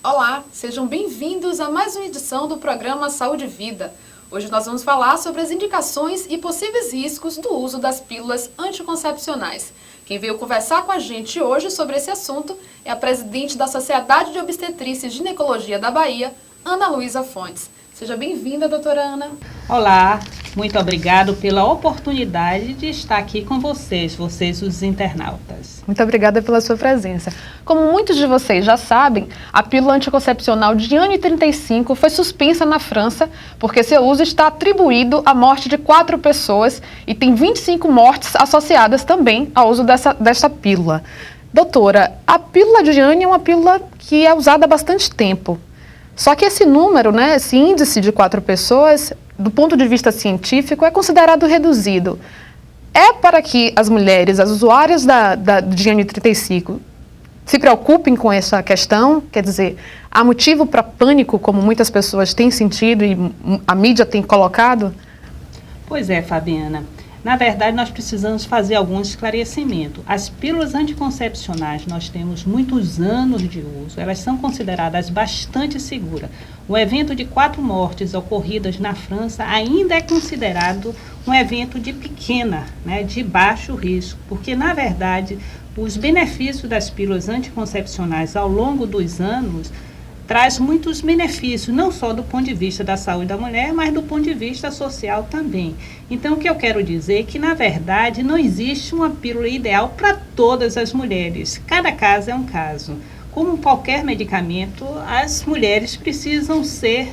Olá, sejam bem-vindos a mais uma edição do programa Saúde e Vida. Hoje nós vamos falar sobre as indicações e possíveis riscos do uso das pílulas anticoncepcionais. Quem veio conversar com a gente hoje sobre esse assunto é a presidente da Sociedade de Obstetrícia e Ginecologia da Bahia, Ana Luísa Fontes. Seja bem-vinda, doutora Ana. Olá, muito obrigado pela oportunidade de estar aqui com vocês os internautas. Muito obrigada pela sua presença. Como muitos de vocês já sabem, a pílula anticoncepcional Diane 35 foi suspensa na França porque seu uso está atribuído à morte de 4 pessoas e tem 25 mortes associadas também ao uso dessa pílula. Doutora, a pílula Diane é uma pílula que é usada há bastante tempo. Só que esse número, esse índice de 4 pessoas, do ponto de vista científico, é considerado reduzido. É para que as mulheres, as usuárias da Diane 35, se preocupem com essa questão? Quer dizer, há motivo para pânico, como muitas pessoas têm sentido e a mídia tem colocado? Pois é, Fabiana. Na verdade, nós precisamos fazer algum esclarecimento. As pílulas anticoncepcionais, nós temos muitos anos de uso, elas são consideradas bastante seguras. O evento de 4 mortes ocorridas na França ainda é considerado um evento de pequena, de baixo risco, porque, na verdade, os benefícios das pílulas anticoncepcionais ao longo dos anos traz muitos benefícios, não só do ponto de vista da saúde da mulher, mas do ponto de vista social também. Então, o que eu quero dizer é que, na verdade, não existe uma pílula ideal para todas as mulheres. Cada caso é um caso. Como qualquer medicamento, as mulheres precisam ser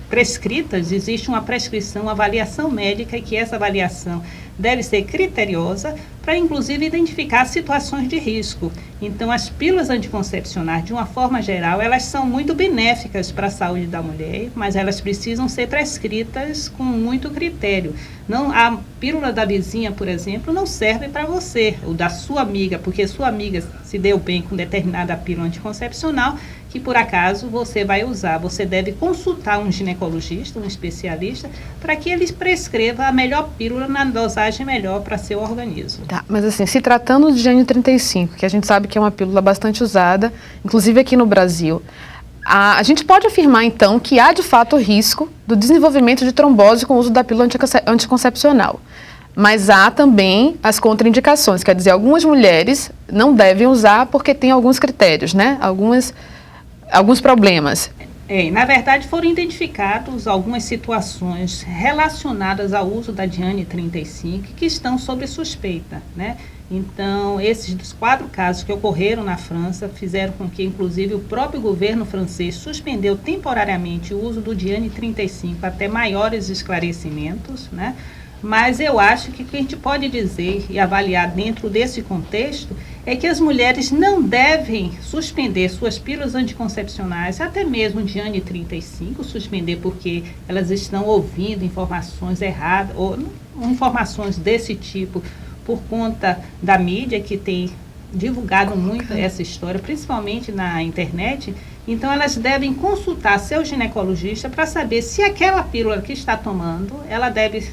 prescritas, existe uma prescrição, uma avaliação médica, e que essa avaliação deve ser criteriosa para, inclusive, identificar situações de risco. Então, as pílulas anticoncepcionais, de uma forma geral, elas são muito benéficas para a saúde da mulher, mas elas precisam ser prescritas com muito critério. Não, a pílula da vizinha, por exemplo, não serve para você, ou da sua amiga, porque sua amiga se deu bem com determinada pílula anticoncepcional, que por acaso você vai usar. Você deve consultar um ginecologista, um especialista, para que ele prescreva a melhor pílula na dosagem melhor para seu organismo. Tá, mas assim, se tratando de Diane 35, que a gente sabe que é uma pílula bastante usada, inclusive aqui no Brasil, a gente pode afirmar então que há de fato risco do desenvolvimento de trombose com o uso da pílula anticoncepcional. Mas há também as contraindicações, quer dizer, algumas mulheres não devem usar porque tem alguns critérios, alguns problemas. Na verdade, foram identificados algumas situações relacionadas ao uso da Diane 35 que estão sob suspeita, Então, esses dos 4 casos que ocorreram na França fizeram com que, inclusive, o próprio governo francês suspendeu temporariamente o uso do Diane 35 até maiores esclarecimentos, Mas eu acho que o que a gente pode dizer e avaliar dentro desse contexto é que as mulheres não devem suspender suas pílulas anticoncepcionais, até mesmo Diane 35, suspender porque elas estão ouvindo informações erradas ou informações desse tipo por conta da mídia que tem divulgado muito essa história, principalmente na internet. Então, elas devem consultar seu ginecologista para saber se aquela pílula que está tomando, ela deve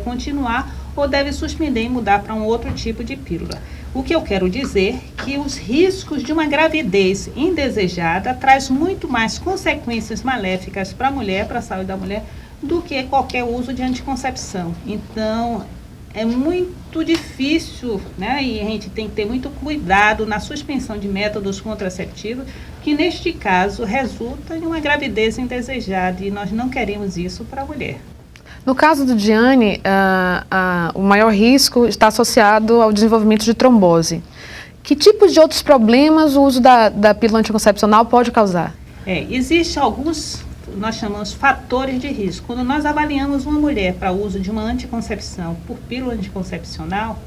continuar ou deve suspender e mudar para um outro tipo de pílula. O que eu quero dizer é que os riscos de uma gravidez indesejada traz muito mais consequências maléficas para a mulher, para a saúde da mulher, do que qualquer uso de anticoncepção. Então, é muito difícil, e a gente tem que ter muito cuidado na suspensão de métodos contraceptivos, que neste caso resulta em uma gravidez indesejada, e nós não queremos isso para a mulher. No caso do Diane, o maior risco está associado ao desenvolvimento de trombose. Que tipo de outros problemas o uso da pílula anticoncepcional pode causar? Existem alguns, nós chamamos fatores de risco. Quando nós avaliamos uma mulher para o uso de uma anticoncepção por pílula anticoncepcional,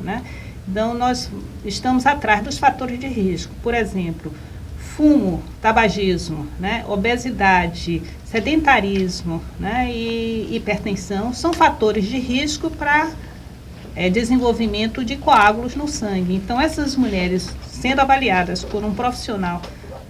então nós estamos atrás dos fatores de risco. Por exemplo, fumo, tabagismo, obesidade, sedentarismo, e hipertensão são fatores de risco para desenvolvimento de coágulos no sangue. Então, essas mulheres sendo avaliadas por um profissional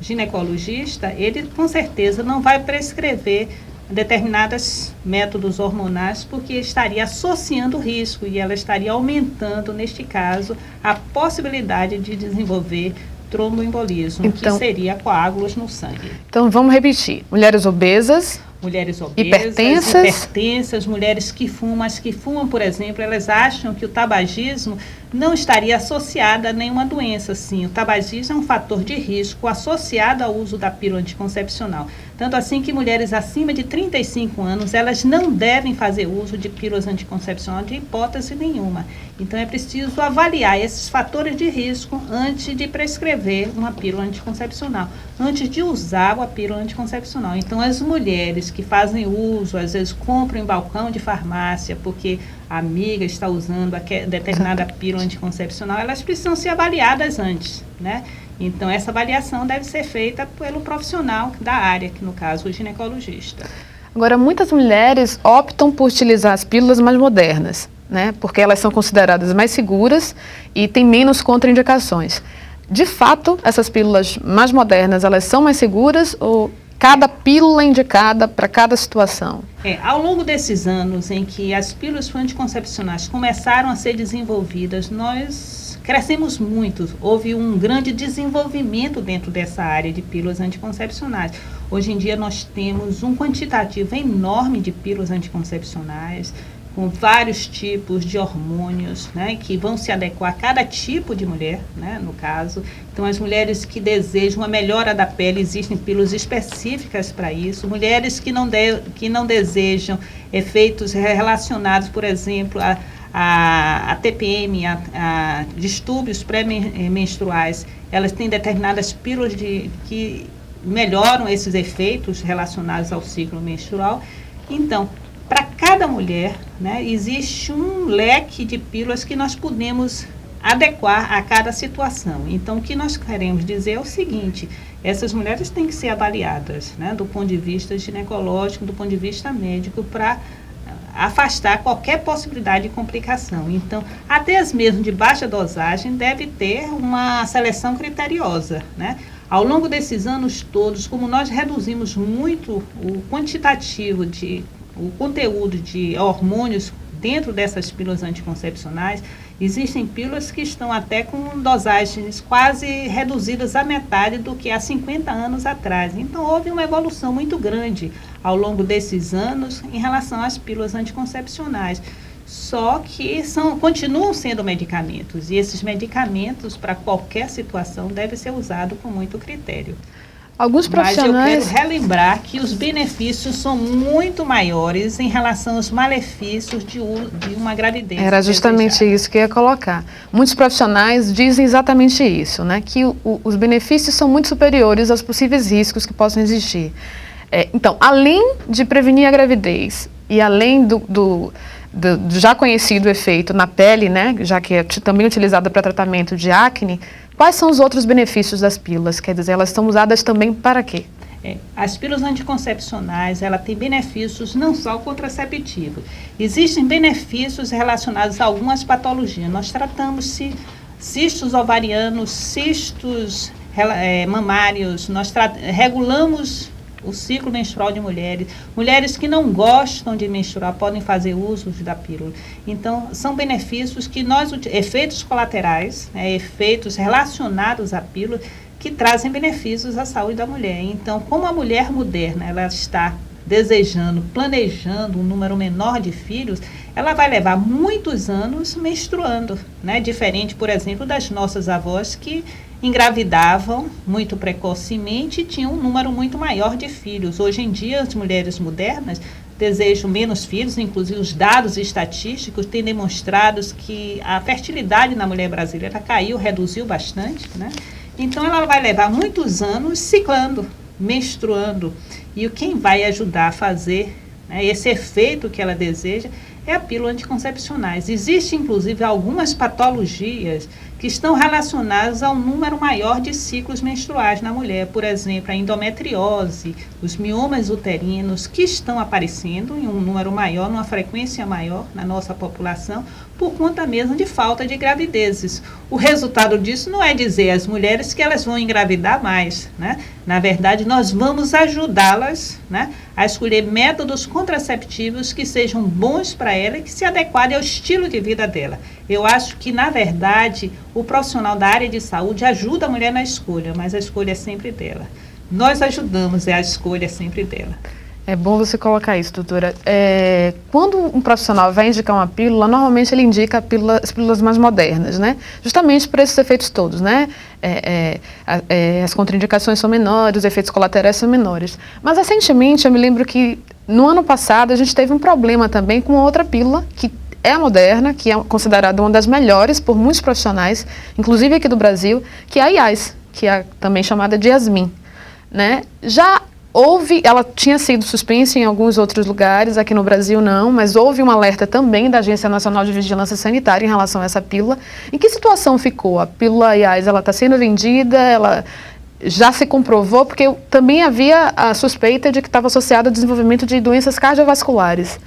ginecologista, ele com certeza não vai prescrever determinados métodos hormonais porque estaria associando risco e ela estaria aumentando, neste caso, a possibilidade de desenvolver tromboembolismo, Então, que seria coágulos no sangue. Então, vamos repetir. Mulheres obesas, Mulheres obesas, hipertensas, mulheres que fumam, as que fumam, por exemplo, elas acham que o tabagismo não estaria associado a nenhuma doença. Sim, o tabagismo é um fator de risco associado ao uso da pílula anticoncepcional. Tanto assim que mulheres acima de 35 anos, elas não devem fazer uso de pílulas anticoncepcionais de hipótese nenhuma. Então, é preciso avaliar esses fatores de risco antes de prescrever uma pílula anticoncepcional, antes de usar a pílula anticoncepcional. Então, as mulheres que fazem uso, às vezes compram em balcão de farmácia, porque a amiga está usando determinada pílula anticoncepcional, elas precisam ser avaliadas antes, né? Então, essa avaliação deve ser feita pelo profissional da área, que no caso o ginecologista. Agora, muitas mulheres optam por utilizar as pílulas mais modernas, né? Porque elas são consideradas mais seguras e têm menos contraindicações. De fato, essas pílulas mais modernas, elas são mais seguras ou cada pílula é indicada para cada situação? Ao longo desses anos em que as pílulas anticoncepcionais começaram a ser desenvolvidas, nós crescemos muito. Houve um grande desenvolvimento dentro dessa área de pílulas anticoncepcionais. Hoje em dia nós temos um quantitativo enorme de pílulas anticoncepcionais, com vários tipos de hormônios, né, que vão se adequar a cada tipo de mulher, né, no caso. Então, as mulheres que desejam uma melhora da pele, existem pílulas específicas para isso. Mulheres que não desejam efeitos relacionados, por exemplo, a TPM, a distúrbios pré-menstruais, elas têm determinadas pílulas que melhoram esses efeitos relacionados ao ciclo menstrual. Então, para cada mulher, né, existe um leque de pílulas que nós podemos adequar a cada situação. Então, o que nós queremos dizer é o seguinte: essas mulheres têm que ser avaliadas, né, do ponto de vista ginecológico, do ponto de vista médico, para afastar qualquer possibilidade de complicação. Então, até as mesmo de baixa dosagem deve ter uma seleção criteriosa, né? Ao longo desses anos todos, como nós reduzimos muito o quantitativo o conteúdo de hormônios dentro dessas pílulas anticoncepcionais, existem pílulas que estão até com dosagens quase reduzidas à metade do que há 50 anos atrás. Então, houve uma evolução muito grande ao longo desses anos em relação às pílulas anticoncepcionais. Só que continuam sendo medicamentos, e esses medicamentos, para qualquer situação, devem ser usados com muito critério. Alguns profissionais... Mas eu quero relembrar que os benefícios são muito maiores em relação aos malefícios de uma gravidez. Era justamente isso que eu ia colocar. Muitos profissionais dizem exatamente isso, né? Que os benefícios são muito superiores aos possíveis riscos que possam existir. Então, além de prevenir a gravidez e além do já conhecido efeito na pele, né? Já que é também utilizada para tratamento de acne, quais são os outros benefícios das pílulas? Quer dizer, elas são usadas também para quê? As pílulas anticoncepcionais, ela tem benefícios não só contraceptivos. Existem benefícios relacionados a algumas patologias. Nós tratamos cistos ovarianos, cistos mamários, nós regulamos o ciclo menstrual de mulheres. Mulheres que não gostam de menstruar podem fazer uso da pílula. Então, são benefícios que efeitos colaterais, efeitos relacionados à pílula, que trazem benefícios à saúde da mulher. Então, como a mulher moderna, ela está desejando, planejando um número menor de filhos, ela vai levar muitos anos menstruando, né? Diferente, por exemplo, das nossas avós que engravidavam muito precocemente e tinham um número muito maior de filhos. Hoje em dia, as mulheres modernas desejam menos filhos, inclusive os dados estatísticos têm demonstrado que a fertilidade na mulher brasileira reduziu bastante, né? Então, ela vai levar muitos anos ciclando, menstruando. E quem vai ajudar a fazer, né, esse efeito que ela deseja é a pílula anticoncepcionais. Existem, inclusive, algumas patologias que estão relacionadas a um número maior de ciclos menstruais na mulher. Por exemplo, a endometriose, os miomas uterinos que estão aparecendo em um número maior, numa frequência maior na nossa população, por conta mesmo de falta de gravidezes. O resultado disso não é dizer às mulheres que elas vão engravidar mais, né? Na verdade, nós vamos ajudá-las, né, a escolher métodos contraceptivos que sejam bons para ela e que se adequem ao estilo de vida dela. Eu acho que, na verdade, o profissional da área de saúde ajuda a mulher na escolha, mas a escolha é sempre dela. Nós ajudamos, a escolha é sempre dela. É bom você colocar isso, doutora. Quando um profissional vai indicar uma pílula, normalmente ele indica as pílulas mais modernas, né? Justamente por esses efeitos todos, né? As contraindicações são menores, os efeitos colaterais são menores. Mas, recentemente, eu me lembro que, no ano passado, a gente teve um problema também com outra pílula, que é a moderna, que é considerada uma das melhores por muitos profissionais, inclusive aqui do Brasil, que é a IAS, que é também chamada de Yasmin, né? Ela tinha sido suspensa em alguns outros lugares, aqui no Brasil não, mas houve um alerta também da Agência Nacional de Vigilância Sanitária em relação a essa pílula. Em que situação ficou? A pílula IAS, ela está sendo vendida, ela já se comprovou, porque também havia a suspeita de que estava associada ao desenvolvimento de doenças cardiovasculares.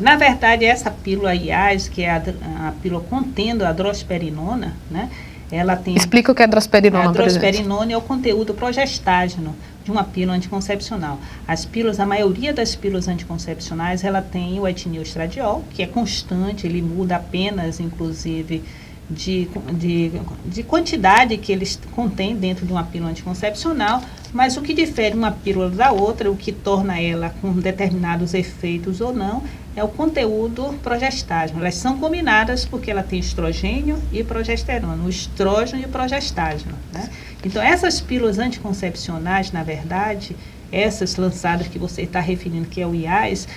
Na verdade, essa pílula IAS, que é a pílula contendo a drosperinona, né? Ela tem... Explica o que é drosperinona, A drosperinona é o conteúdo progestágeno de uma pílula anticoncepcional. A maioria das pílulas anticoncepcionais, ela tem o etinilstradiol, que é constante, ele muda apenas, inclusive, de quantidade que eles contêm dentro de uma pílula anticoncepcional, mas o que difere uma pílula da outra, o que torna ela com determinados efeitos ou não, é o conteúdo progestágeno. Elas são combinadas porque ela tem estrogênio e progesterona, o estrógeno e o progestágeno, né? Então, essas pílulas anticoncepcionais, na verdade, essas lançadas que você está referindo, que é o IAS,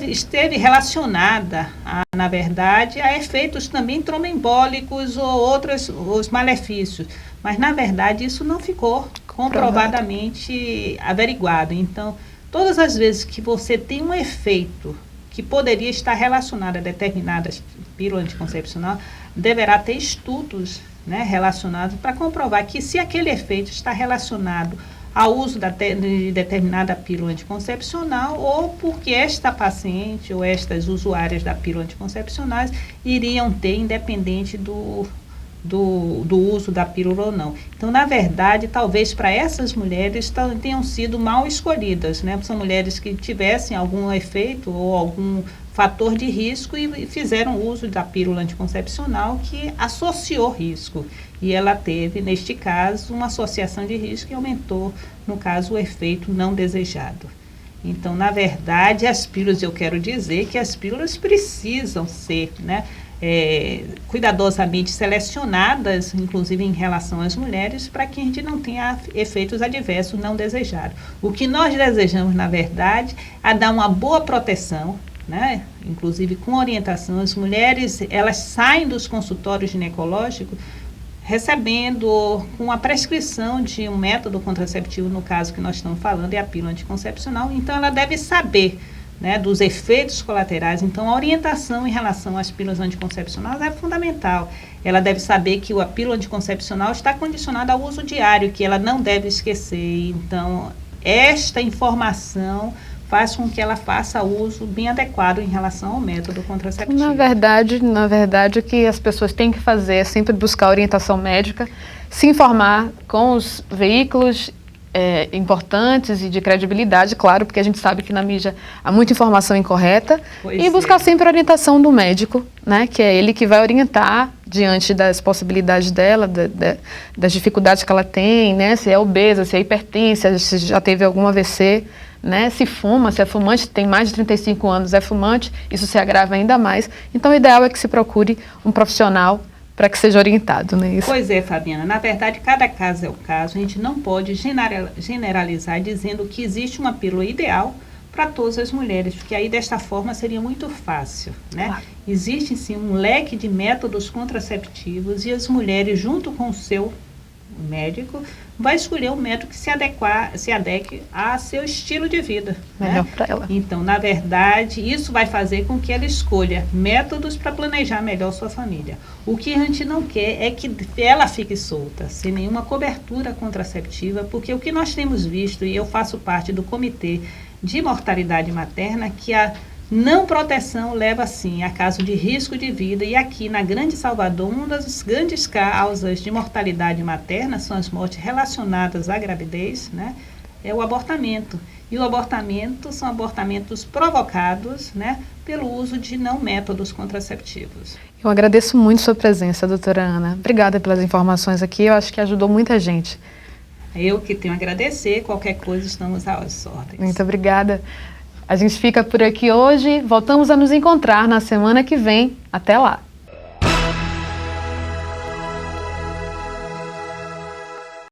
esteve relacionada, na verdade, a efeitos também tromboembólicos ou outros os malefícios. Mas, na verdade, isso não ficou comprovadamente averiguado. Então, todas as vezes que você tem um efeito que poderia estar relacionado a determinadas pílulas anticoncepcionais, deverá ter estudos, né, relacionados para comprovar que se aquele efeito está relacionado ao uso de determinada pílula anticoncepcional ou porque esta paciente ou estas usuárias da pílula anticoncepcionais iriam ter, independente do uso da pílula ou não. Então, na verdade, talvez para essas mulheres tenham sido mal escolhidas, né? São mulheres que tivessem algum efeito ou algum fator de risco e fizeram uso da pílula anticoncepcional que associou risco. E ela teve, neste caso, uma associação de risco e aumentou, no caso, o efeito não desejado. Então, na verdade, eu quero dizer que as pílulas precisam ser, né, cuidadosamente selecionadas, inclusive em relação às mulheres, para que a gente não tenha efeitos adversos não desejados. O que nós desejamos, na verdade, é dar uma boa proteção, né? Inclusive com orientação. As mulheres, elas saem dos consultórios ginecológicos recebendo com a prescrição de um método contraceptivo, no caso que nós estamos falando, é a pílula anticoncepcional. Então, ela deve saber, né, dos efeitos colaterais. Então, a orientação em relação às pílulas anticoncepcionais é fundamental. Ela deve saber que a pílula anticoncepcional está condicionada ao uso diário, que ela não deve esquecer. Então, esta informação faz com que ela faça uso bem adequado em relação ao método contraceptivo. Na verdade, o que as pessoas têm que fazer é sempre buscar orientação médica, se informar com os veículos importantes e de credibilidade, claro, porque a gente sabe que na mídia há muita informação incorreta, e buscar sempre a orientação do médico, né, que é ele que vai orientar diante das possibilidades dela, das dificuldades que ela tem, né, se é obesa, se é hipertensa, se já teve algum AVC, né, se fuma, se é fumante, tem mais de 35 anos, é fumante, isso se agrava ainda mais. Então, o ideal é que se procure um profissional para que seja orientado, né? Isso. Pois é, Fabiana. Na verdade, cada caso é o caso. A gente não pode generalizar dizendo que existe uma pílula ideal para todas as mulheres, porque aí, desta forma, seria muito fácil, né? Claro. Existe, sim, um leque de métodos contraceptivos e as mulheres, junto com o seu o médico vai escolher um método que se adeque a seu estilo de vida. Melhor né? para ela. Então, na verdade, isso vai fazer com que ela escolha métodos para planejar melhor sua família. O que a gente não quer é que ela fique solta, sem nenhuma cobertura contraceptiva, porque o que nós temos visto, e eu faço parte do Comitê de Mortalidade Materna, que a não proteção leva, sim, a caso de risco de vida. E aqui na Grande Salvador, uma das grandes causas de mortalidade materna são as mortes relacionadas à gravidez, né? É o abortamento. E o abortamento são abortamentos provocados, né, pelo uso de não métodos contraceptivos. Eu agradeço muito sua presença, doutora Ana. Obrigada pelas informações aqui, eu acho que ajudou muita gente. Eu que tenho a agradecer, qualquer coisa estamos às ordens. Muito obrigada. A gente fica por aqui hoje, voltamos a nos encontrar na semana que vem. Até lá!